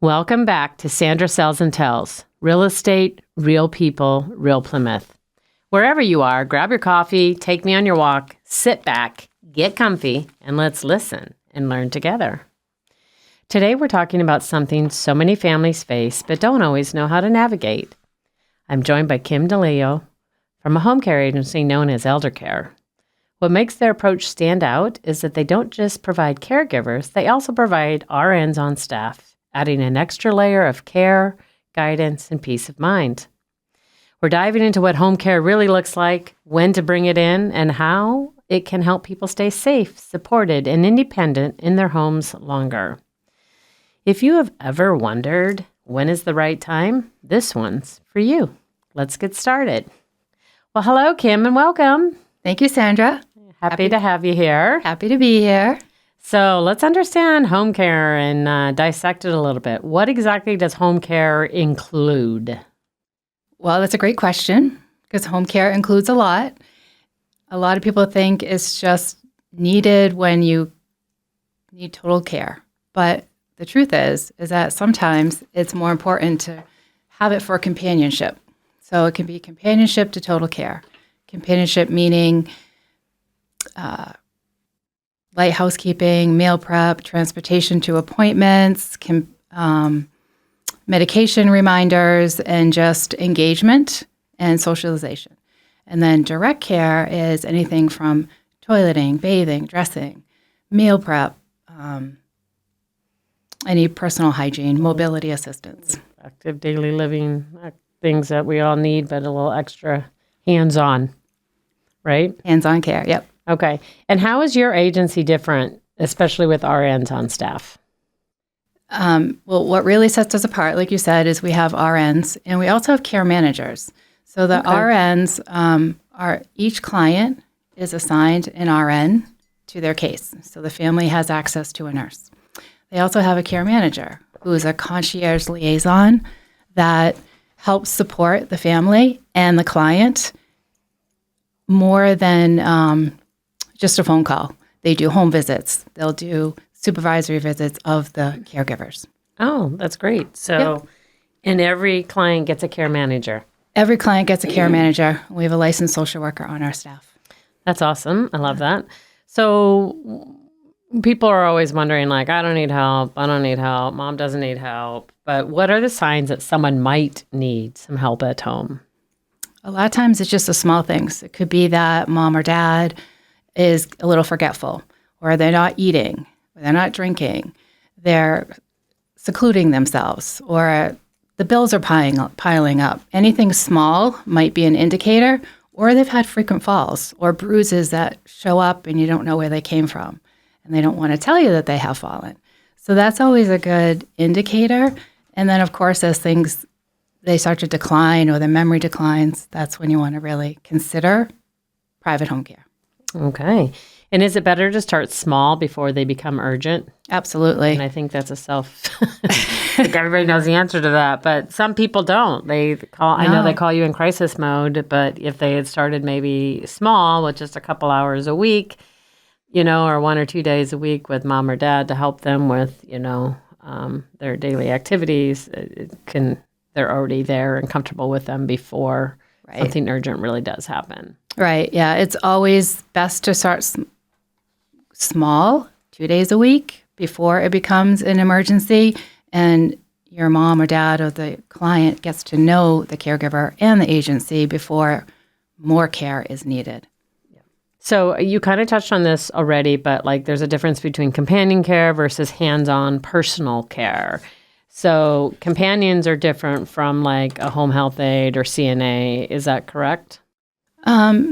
Welcome back to Sandra Sells Tells, real estate, real people, real Plymouth. Wherever you are, grab your coffee, take me on your walk, sit back, get comfy, and let's listen and learn together. Today we're talking about something so many families face but don't always know how to navigate. I'm joined by Kim DeLeo from a home care agency known as Elder Care. What makes their approach stand out is that they don't just provide caregivers, they also provide RNs on staff, adding an extra layer of care, guidance, and peace of mind. We're diving into what home care really looks like, when to bring it in, and how it can help people stay safe, supported, and independent in their homes longer. If you have ever wondered when is the right time, this one's for you. Let's get started. Well, hello, Kim, and welcome. Thank you, Sandra. Happy to have you here. Happy to be here. So let's understand home care and dissect it a little bit. What exactly does home care include? Well, that's a great question because home care includes a lot. A lot of people think it's just needed when you need total care. But the truth is that sometimes it's more important to have it for companionship. So it can be companionship to total care. Companionship meaning light housekeeping, meal prep, transportation to appointments, medication reminders, and just engagement and socialization. And then direct care is anything from toileting, bathing, dressing, meal prep, any personal hygiene, mobility assistance. Active daily living, things that we all need, but a little extra hands-on, right? Hands-on care, yep. Okay. And how is your agency different, especially with RNs on staff? Well, what really sets us apart, like you said, is we have RNs and we also have care managers. So the RNs are each client is assigned an RN to their case. So the family has access to a nurse. They also have a care manager who is a concierge liaison that helps support the family and the client more than just a phone call. They do home visits. They'll do supervisory visits of the caregivers. Oh, that's great. So, And every client gets a care manager. Every client gets a care manager. We have a licensed social worker on our staff. That's awesome. I love that. So people are always wondering, like, I don't need help. Mom doesn't need help. But what are the signs that someone might need some help at home? A lot of times it's just the small things. It could be that mom or dad is a little forgetful, or they're not eating, or they're not drinking, they're secluding themselves, or the bills are piling up. Anything small might be an indicator, or they've had frequent falls or bruises that show up and you don't know where they came from, and they don't want to tell you that they have fallen. So that's always a good indicator. And then, of course, as things they start to decline or their memory declines, that's when you want to really consider private home care. Okay. And is it better to start small before they become urgent? Absolutely. And I think that's I think everybody knows the answer to that, but some people don't. I know they call you in crisis mode, but if they had started maybe small with just a couple hours a week, or 1 or 2 days a week with mom or dad to help them with, their daily activities, they're already there and comfortable with them before something urgent really does happen. Right. Yeah. It's always best to start small, 2 days a week before it becomes an emergency. And your mom or dad or the client gets to know the caregiver and the agency before more care is needed. So you kind of touched on this already, but there's a difference between companion care versus hands-on personal care. So companions are different from a home health aide or CNA. Is that correct?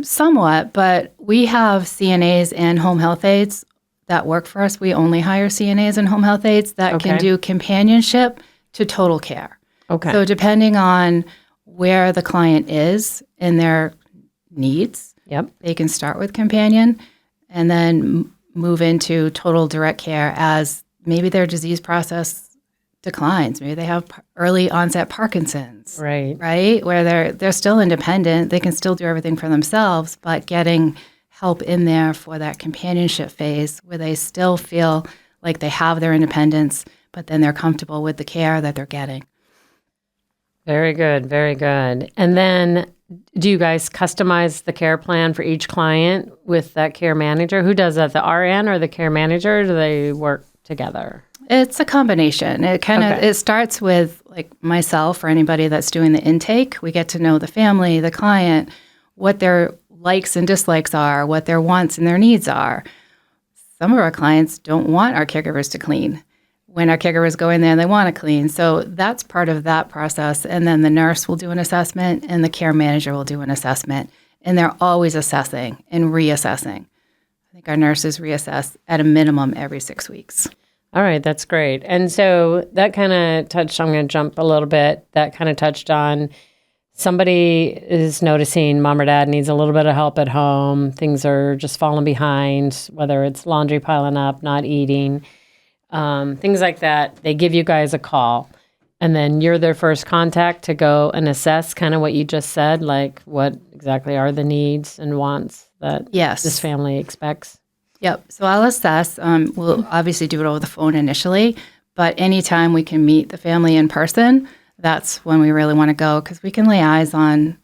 Somewhat, but we have CNAs and home health aides that work for us. We only hire CNAs and home health aides that can do companionship to total care. Okay. So depending on where the client is in their needs, they can start with companion and then move into total direct care as maybe their disease process declines. Maybe they have early onset Parkinson's, right? Where they're still independent. They can still do everything for themselves, but getting help in there for that companionship phase where they still feel like they have their independence, but then they're comfortable with the care that they're getting. Very good. Very good. And then do you guys customize the care plan for each client with that care manager? Who does that, the RN or the care manager? Or do they work together? It's a combination. It starts with like myself or anybody that's doing the intake. We get to know the family, the client, what their likes and dislikes are, what their wants and their needs are. Some of our clients don't want our caregivers to clean. When our caregivers go in there, they want to clean. So that's part of that process. And then the nurse will do an assessment and the care manager will do an assessment. And they're always assessing and reassessing. I think our nurses reassess at a minimum every 6 weeks. All right, that's great. And so that kind of touched, I'm going to jump a little bit, that kind of touched on somebody is noticing mom or dad needs a little bit of help at home. Things are just falling behind, whether it's laundry piling up, not eating, things like that. They give you guys a call. And then you're their first contact to go and assess kind of what you just said, like what exactly are the needs and wants that this family expects. Yep. So I'll assess. We'll obviously do it over the phone initially, but anytime we can meet the family in person, that's when we really want to go because we can lay eyes on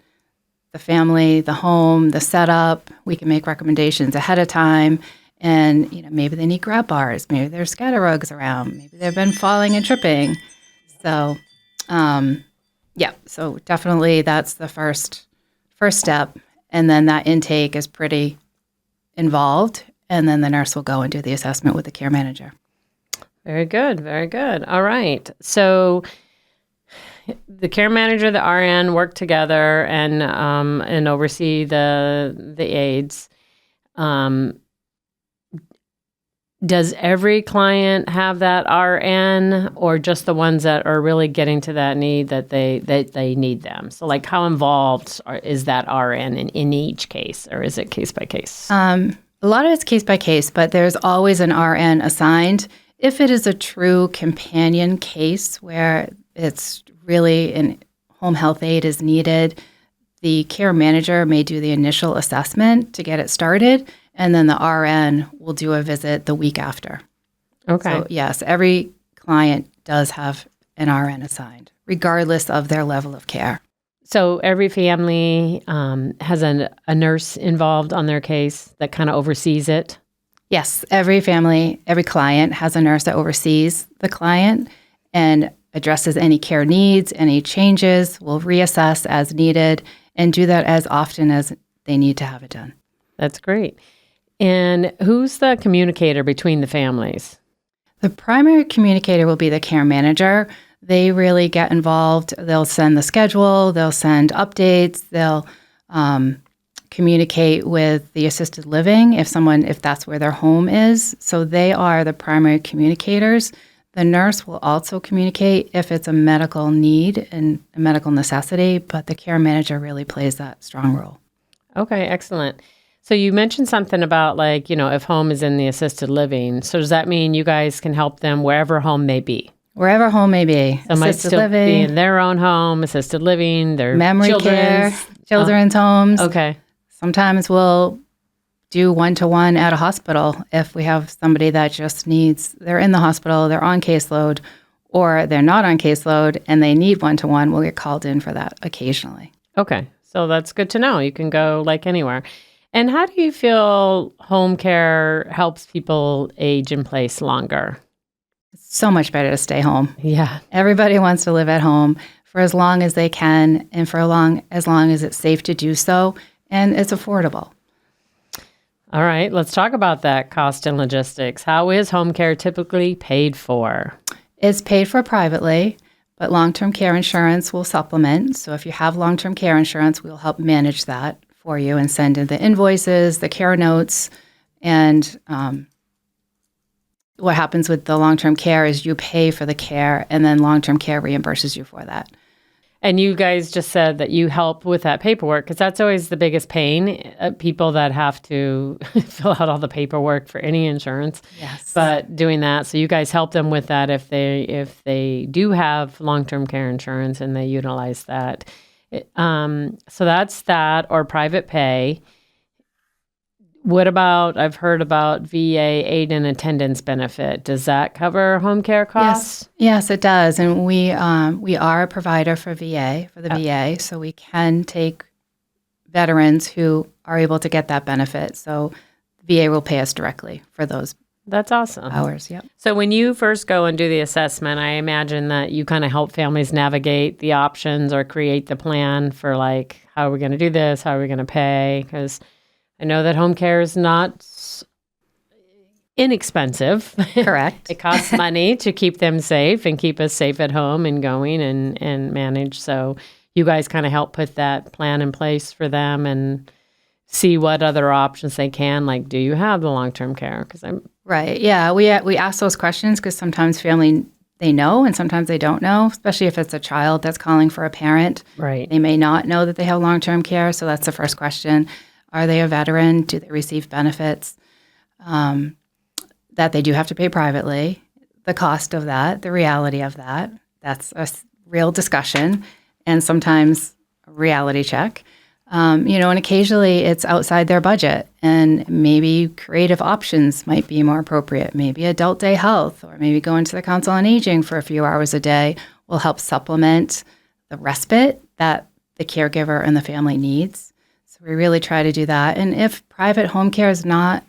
the family, the home, the setup. We can make recommendations ahead of time. And, maybe they need grab bars. Maybe there's scatter rugs around. Maybe they've been falling and tripping. So, so definitely that's the first step. And then that intake is pretty involved. And then the nurse will go and do the assessment with the care manager. Very good. Very good. All right. So the care manager, the RN work together and oversee the aides. Does every client have that RN or just the ones that are really getting to that need that they need them? So like how involved is that RN in each case or is it case by case? A lot of it's case by case, but there's always an RN assigned. If it is a true companion case where it's really an home health aide is needed, the care manager may do the initial assessment to get it started, and then the RN will do a visit the week after. Okay. So yes, every client does have an RN assigned, regardless of their level of care. So every family has a nurse involved on their case that kind of oversees it? Yes, every family, every client has a nurse that oversees the client and addresses any care needs, any changes, will reassess as needed, and do that as often as they need to have it done. That's great. And who's the communicator between the families? The primary communicator will be the care manager. They really get involved. They'll send the schedule. They'll send updates. They'll communicate with the assisted living if that's where their home is. So they are the primary communicators. The nurse will also communicate if it's a medical need and a medical necessity, but the care manager really plays that strong role. Okay, excellent. So you mentioned something about if home is in the assisted living. So does that mean you guys can help them wherever home may be? Wherever home may be. So might still living, be in their own home, assisted living, their memory care, children's homes. Okay. Sometimes we'll do one-to-one at a hospital if we have somebody that just they're in the hospital, they're on caseload, or they're not on caseload and they need one-to-one, we'll get called in for that occasionally. Okay. So that's good to know. You can go anywhere. And how do you feel home care helps people age in place longer? It's so much better to stay home. Yeah. Everybody wants to live at home for as long as they can and for as long as it's safe to do so and it's affordable. All right. Let's talk about that cost and logistics. How is home care typically paid for? It's paid for privately, but long-term care insurance will supplement. So if you have long-term care insurance, we'll help manage that for you and send in the invoices, the care notes, and what happens with the long-term care is you pay for the care and then long-term care reimburses you for that. And you guys just said that you help with that paperwork because that's always the biggest pain, people that have to fill out all the paperwork for any insurance. Yes. But doing that, so you guys help them with that if they do have long-term care insurance and they utilize that. So that's that or private pay. What about, I've heard about VA aid and attendance benefit. Does that cover home care costs? Yes, it does. And we are a provider for VA, for the VA, so we can take veterans who are able to get that benefit. So VA will pay us directly for those That's awesome. hours. Yep. So when you first go and do the assessment, I imagine that you kind of help families navigate the options or create the plan for like, how are we going to do this? How are we going to pay? Because I know that home care is not inexpensive. Correct. It costs money to keep them safe and keep us safe at home and going and manage. So you guys kind of help put that plan in place for them and see what other options they can. Like, do you have the long-term care? Because I'm Right. Yeah. We ask those questions because sometimes family, they know and sometimes they don't know, especially if it's a child that's calling for a parent. right. They may not know that they have long-term care. So that's the first question. Are they a veteran? Do they receive benefits that they do have to pay privately? The cost of that, the reality of that, that's a real discussion and sometimes a reality check. And occasionally it's outside their budget and maybe creative options might be more appropriate. Maybe adult day health or maybe going to the Council on Aging for a few hours a day will help supplement the respite that the caregiver and the family needs. So we really try to do that. And if private home care is not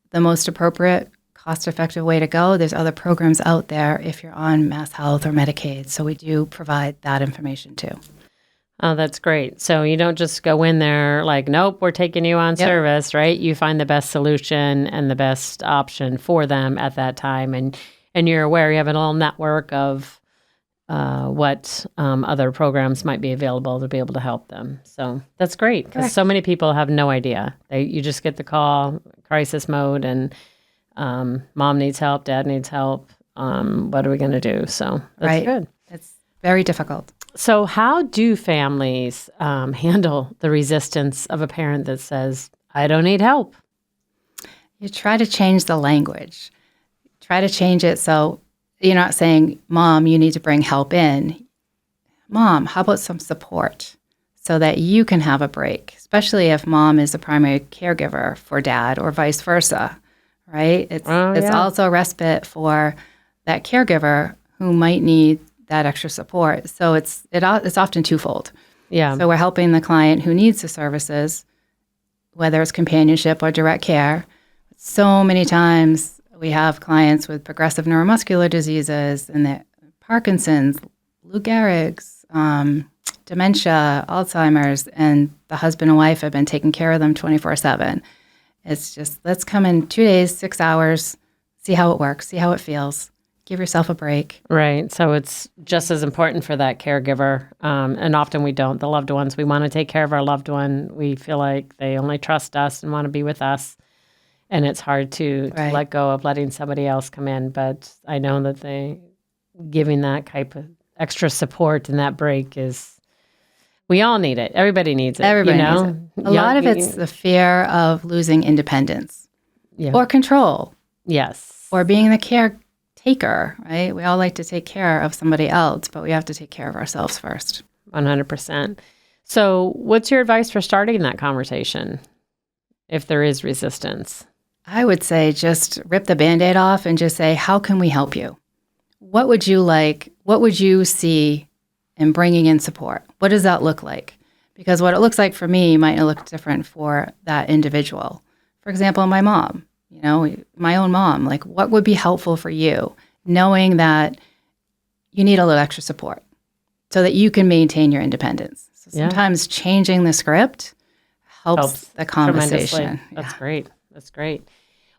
the most appropriate, cost-effective way to go, there's other programs out there if you're on Mass Health or Medicaid. So we do provide that information too. Oh, that's great. So you don't just go in there like, nope, we're taking you on service, right? You find the best solution and the best option for them at that time. And you're aware you have a little network of what other programs might be available to be able to help them. So that's great because so many people have no idea. You just get the call, crisis mode, and mom needs help, dad needs help. What are we going to do? So that's good. It's very difficult. So how do families handle the resistance of a parent that says, I don't need help? You try to change the language. Try to change it so you're not saying, Mom, you need to bring help in. Mom, how about some support so that you can have a break, especially if mom is the primary caregiver for dad or vice versa, right? It's also a respite for that caregiver who might need that extra support. So it's often twofold. Yeah. So we're helping the client who needs the services, whether it's companionship or direct care. So many times we have clients with progressive neuromuscular diseases and the Parkinson's, Lou Gehrig's, dementia, Alzheimer's, and the husband and wife have been taking care of them 24/7. It's just, let's come in 2 days, 6 hours, see how it works, see how it feels. Give yourself a break. Right. So it's just as important for that caregiver. And often we don't. The loved ones, we want to take care of our loved one. We feel like they only trust us and want to be with us. And it's hard to let go of letting somebody else come in. But I know that giving that type of extra support and that break we all need it. Everybody needs it. Everybody needs it. A lot of it's the fear of losing independence or control. Yes. Or being the caretaker, right? We all like to take care of somebody else, but we have to take care of ourselves first. 100%. So what's your advice for starting that conversation if there is resistance? I would say just rip the Band-Aid off and just say, how can we help you? What would you like? What would you see in bringing in support? What does that look like? Because what it looks like for me might look different for that individual. For example, my mom, my own mom, like what would be helpful for you? Knowing that you need a little extra support so that you can maintain your independence. So sometimes changing the script helps the conversation. That's great. That's great.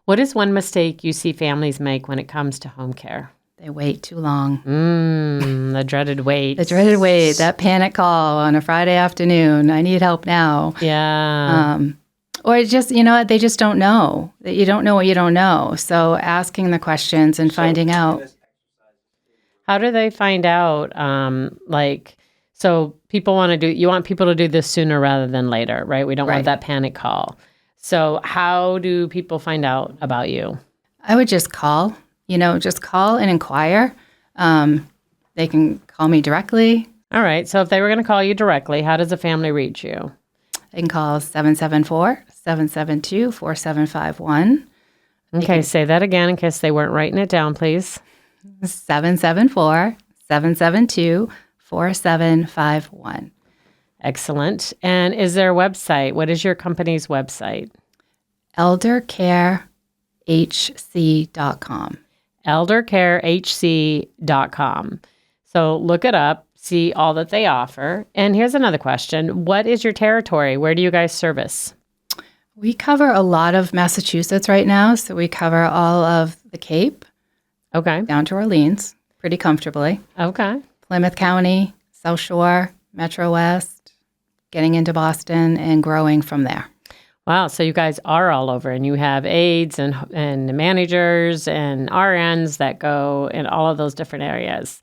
What is one mistake you see families make when it comes to home care? They wait too long. The dreaded wait. The dreaded wait, that panic call on a Friday afternoon. I need help now. Yeah. Or just, they just don't know. That you don't know what you don't know. So asking the questions and finding out. How do they find out? So you want people to do this sooner rather than later, right? We don't want that panic call. So how do people find out about you? I would just call, just call and inquire. They can call me directly. All right. So if they were going to call you directly, how does a family reach you? They can call 774-772-4751. Okay, say that again in case they weren't writing it down, please. 774-772-4751. Excellent. And is there a website? What is your company's website? eldercarehc.com. eldercarehc.com. So look it up, see all that they offer. And here's another question. What is your territory? Where do you guys service? We cover a lot of Massachusetts right now. So we cover all of the Cape Okay. down to Orleans pretty comfortably. Okay. Plymouth County, South Shore, Metro West, getting into Boston and growing from there. Wow. So you guys are all over and you have aides and managers and RNs that go in all of those different areas.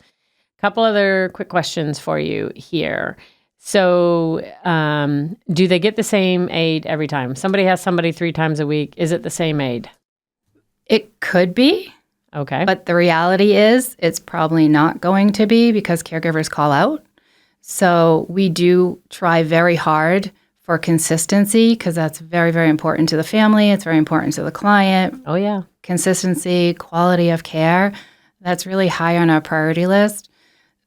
Couple other quick questions for you here. So do they get the same aide every time? Somebody has somebody 3 times a week. Is it the same aide? It could be, Okay. but the reality is it's probably not going to be because caregivers call out. So we do try very hard for consistency because that's very, very important to the family. It's very important to the client. Oh, yeah. Consistency, quality of care, that's really high on our priority list.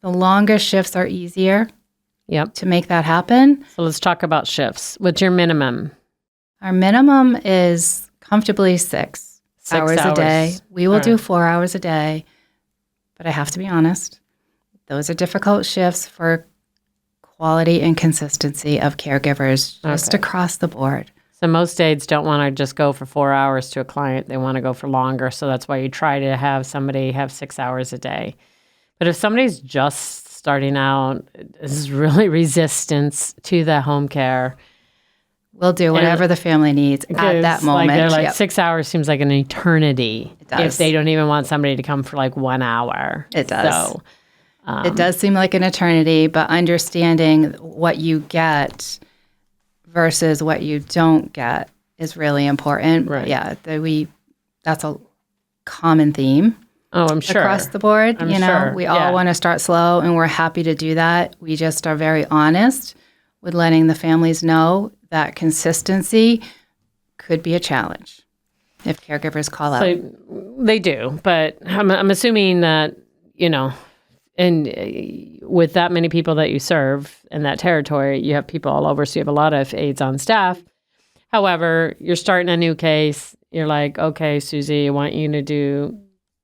The longer shifts are easier Yep. to make that happen. So let's talk about shifts. What's your minimum? Our minimum is comfortably 6 hours a day. We will All do right. 4 hours a day, but I have to be honest, those are difficult shifts for quality and consistency of caregivers just Okay. across the board. So most aides don't want to just go for 4 hours to a client. They want to go for longer. So that's why you try to have somebody have 6 hours a day. But if somebody's just starting out, is really resistance to the home care. We'll do whatever the family needs at that Because, moment. Like, they're like Yep. 6 hours seems like an eternity. It does. If they don't even want somebody to come for like 1 hour. It does. So, It does seem like an eternity, but understanding what you get versus what you don't get is really important. Right. Yeah, that's a common theme oh, I'm sure. across the board. I'm you know, sure. we all Yeah. want to start slow, and we're happy to do that. We just are very honest with letting the families know that consistency could be a challenge if caregivers call out. So they do, but I'm assuming that, you know, and with that many people that you serve in that territory, you have people all over, so you have a lot of aides on staff. However, you're starting a new case. You're like, okay, Susie, I want you to do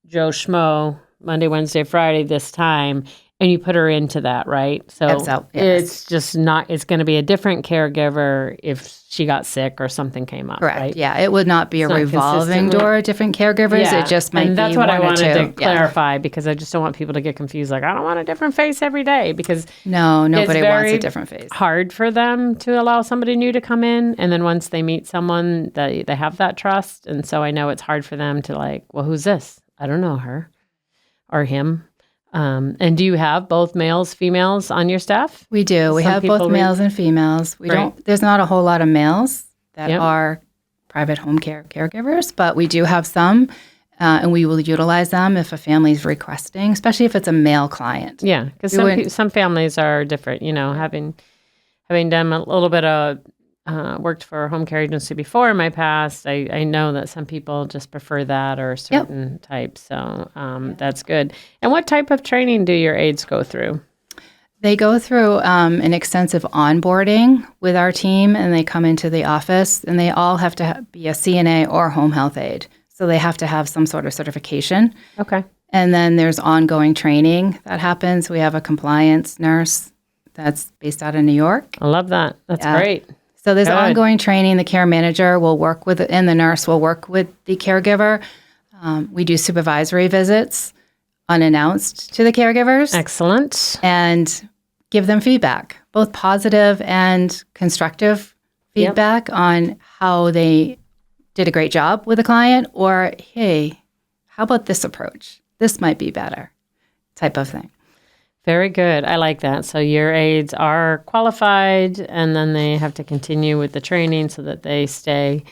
Joe Schmo Monday, Wednesday, Friday this time. And you put her into that, right? So Absolutely, yes. it's just not, it's going to be a different caregiver if she got sick or something came up, Correct. right? Yeah, it would not be It's a not revolving consistent. door of different caregivers. It just might and that's be what one I or wanted two. to Yeah. clarify because I just don't want people to get confused. Like, I don't want a different face every day because No, nobody it's wants very a different face. hard for them to allow somebody new to come in. And then once they meet someone, they have that trust. And so I know it's hard for them to like, well, who's this? I don't know her or him. And do you have both males, females on your staff? We do. We Some have people both males and females. We Right. don't. There's not a whole lot of males that Yep. are private home care caregivers, but we do have some, and we will utilize them if a family is requesting, especially if it's a male client. Yeah, because We wouldn't- some families are different. You know, having done a little bit of worked for a home care agency before in my past, I know that some people just prefer that or a certain type. So that's good. And what type of training do your aides go through? They go through an extensive onboarding with our team, and they come into the office, and they all have to be a CNA or home health aide. So they have to have some sort of certification. Okay. And then there's ongoing training that happens. We have a compliance nurse that's based out of New York. I love that. That's Yeah. great. So there's Good. ongoing training. The care manager will work with, and the nurse will work with the caregiver. We do supervisory visits unannounced to the caregivers Excellent. and give them feedback, both positive and constructive feedback on how they did a great job with a client or, hey, how about this approach? This might be better, type of thing. Very good. I like that. So your aides are qualified, and then they have to continue with the training so that they stay,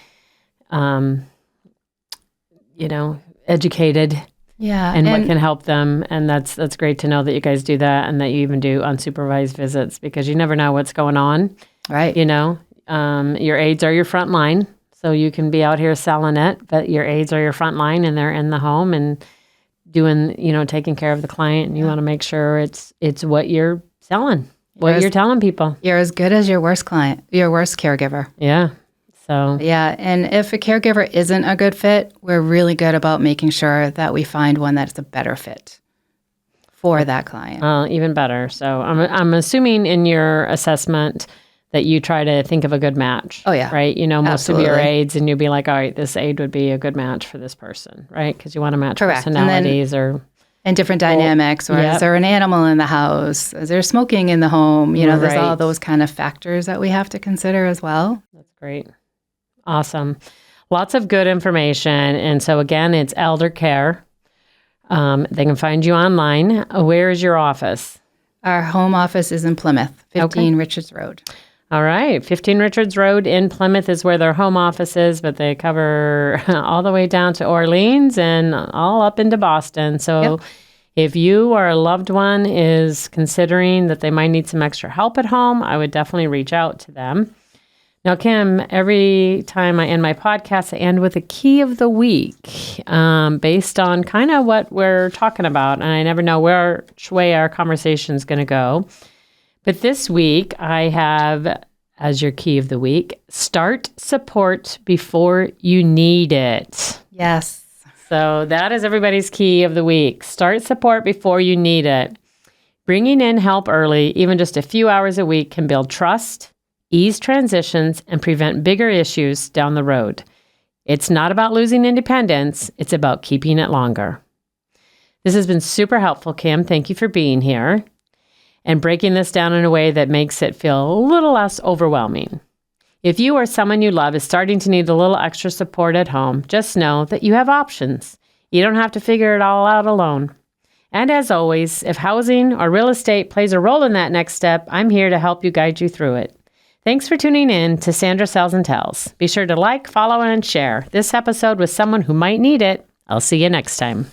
educated Yeah. and what can help them. And that's great to know that you guys do that and that you even do unsupervised visits because you never know what's going on. right. You know, Your aides are your front line. So you can be out here selling it, but your aides are your front line and they're in the home and doing, taking care of the client. And you want to make sure it's what you're selling, what you're telling people. You're as good as your worst client, your worst caregiver. Yeah. So. Yeah. And if a caregiver isn't a good fit, we're really good about making sure that we find one that's a better fit for that client. Even better. So I'm assuming in your assessment that you try to think of a good match. Oh, yeah. Right? Most Absolutely. of your aides, and you'll be like, all right, this aide would be a good match for this person, right? Because you want to match Correct. personalities and different dynamics. Or yep. Is there an animal in the house? Is there smoking in the home? There's Right. all those kind of factors that we have to consider as well. That's great. Awesome. Lots of good information. And so again, it's elder care. They can find you online. Where is your office? Our home office is in Plymouth, 15 Richards Road. All right. 15 Richards Road in Plymouth is where their home office is, but they cover all the way down to Orleans and all up into Boston. So if you or a loved one is considering that they might need some extra help at home, I would definitely reach out to them. Now, Kim, every time I end my podcast, I end with a key of the week based on kind of what we're talking about. And I never know which way our conversation is going to go. But this week, I have, as your key of the week, start support before you need it. Yes. So that is everybody's key of the week. Start support before you need it. Bringing in help early, even just a few hours a week, can build trust, ease transitions, and prevent bigger issues down the road. It's not about losing independence. It's about keeping it longer. This has been super helpful, Kim. Thank you for being here and breaking this down in a way that makes it feel a little less overwhelming. If you or someone you love is starting to need a little extra support at home, just know that you have options. You don't have to figure it all out alone. And as always, if housing or real estate plays a role in that next step, I'm here to help you guide you through it. Thanks for tuning in to Sandra Sells Tells. Be sure to like, follow, and share this episode with someone who might need it. I'll see you next time.